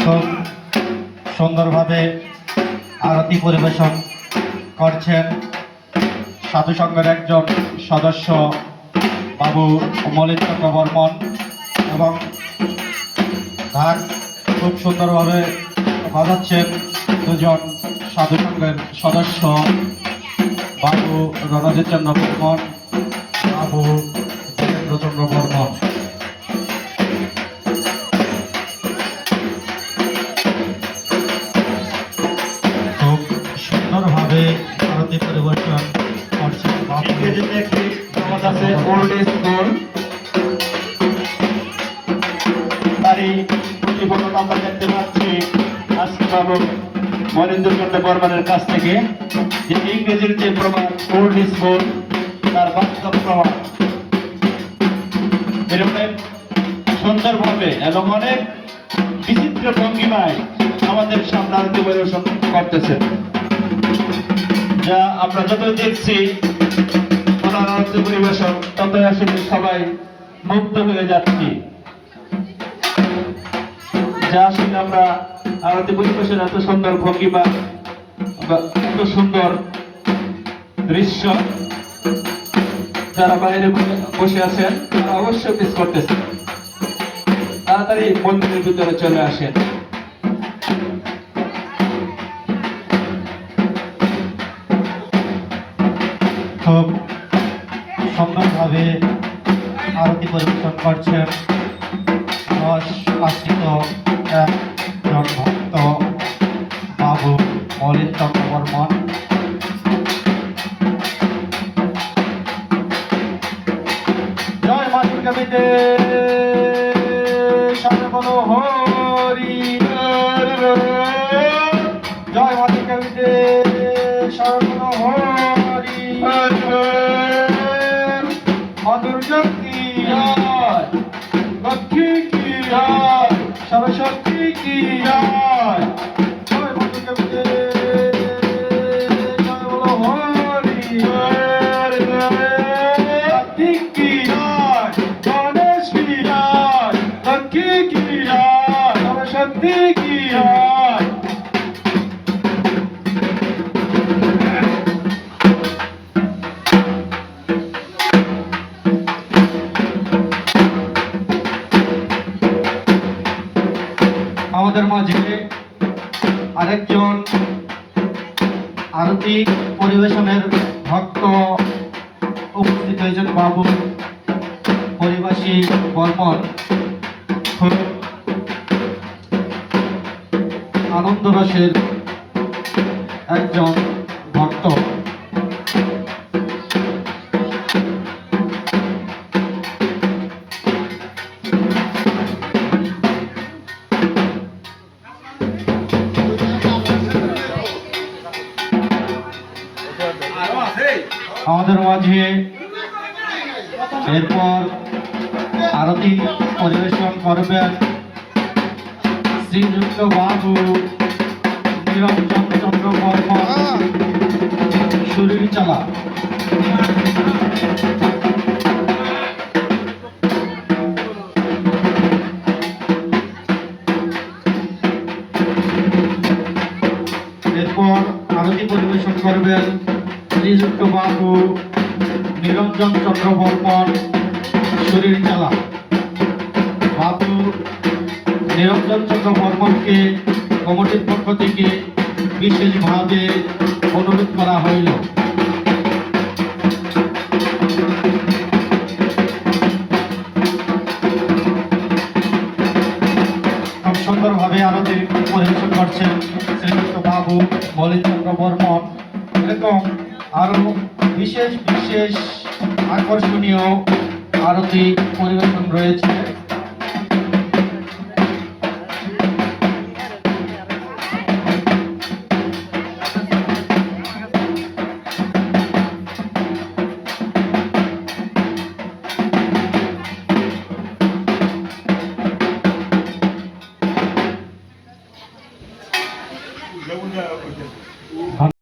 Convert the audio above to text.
খুব সুন্দরভাবে আরতি পরিবেশন করছেন সাধু সংঘের একজন সদস্য বাবু মলিন চন্দ্র বর্মন এবং ঢাক খুব সুন্দরভাবে বাজাচ্ছেন দুজন সাধু সংঘের সদস্য বাবু রণজিৎ চন্দ্র বর্মন, বাবু জিতেন্দ্রচন্দ্র বর্মন। খুব সুন্দরভাবে আরতি পরিবেশন করছেন বাবু। তারই প্রতিফলন আমরা দেখতে পাচ্ছি আজকে বাবু মহেন্দ্র চন্দ্র বর্মনের কাছ থেকে যে ইংরেজির যে প্রমাণ ওল্ড ইজ গোল্ড তার বাস্তব প্রমাণ এরকম সুন্দরভাবে এবং অনেক বিচিত্র ভঙ্গিমায় আমাদের সামনে আরতি পরিবেশন করতেছেন, যা আমরা যতই দেখছি ওনার আরতি পরিবেশন ততই আসলে সবাই মুগ্ধ হয়ে যাচ্ছি। যা আসলে আমরা আরতি পরিবেশন এত সুন্দর ভঙ্গিমা এত সুন্দর দৃশ্য যারা বাইরে বসে আছেন তারা অবশ্যই মিস করতেছেন। তাড়াতাড়ি মন্দিরের ভিতরে চলে আসেন। খুব সুন্দরভাবে আরতি পরিবেশন করছেন রস আশ্রিত একজন ভক্ত বাবু মলিন চন্দ্র বর্মন। জয় মা দুর্গা বিদে সামনে বলো হরি জয় মা দুর্গা বিদে সামনে বলো হরি মা দুর্গা কি জয়, লক্ষ্মী কি জয়, সরস্বতী কি জয়। জয় মা দুর্গা বিদে জয় বলো হরি কার্তিক কি জয়, গণেশ কি জয়, লক্ষ্মী কি জয়, সরস্বতী কি জয়। আমাদের মাঝে আরেকজন আরতি পরিবেশনের ভক্ত উপস্থিত হয়েছেন বাবু পরিবাসী বর্মন। খুব আনন্দ রসের একজন ভক্ত। আমাদের মাঝে এরপর আরতি পরিবেশন করবেন শ্রীযুক্ত বাবু নিরঞ্জন চন্দ্র বর্মন শরীর চালা। এরপর আরতি পরিবেশন করবেন শ্রীযুক্ত বাবু নিরঞ্জন চন্দ্র বর্মন শরীর চালা। বাবু নিরঞ্জন চন্দ্র বর্মনকে কমিটির পক্ষ থেকে বিশেষভাবে অনুরোধ করা হইল। খুব সুন্দরভাবে আরতি পরিবেশন করছেন শ্রীযুক্ত বাবু মলিন চন্দ্র বর্মন। এরকম আরো বিশেষ বিশেষ আকর্ষণীয় আরতি পরিবেশন রয়েছে।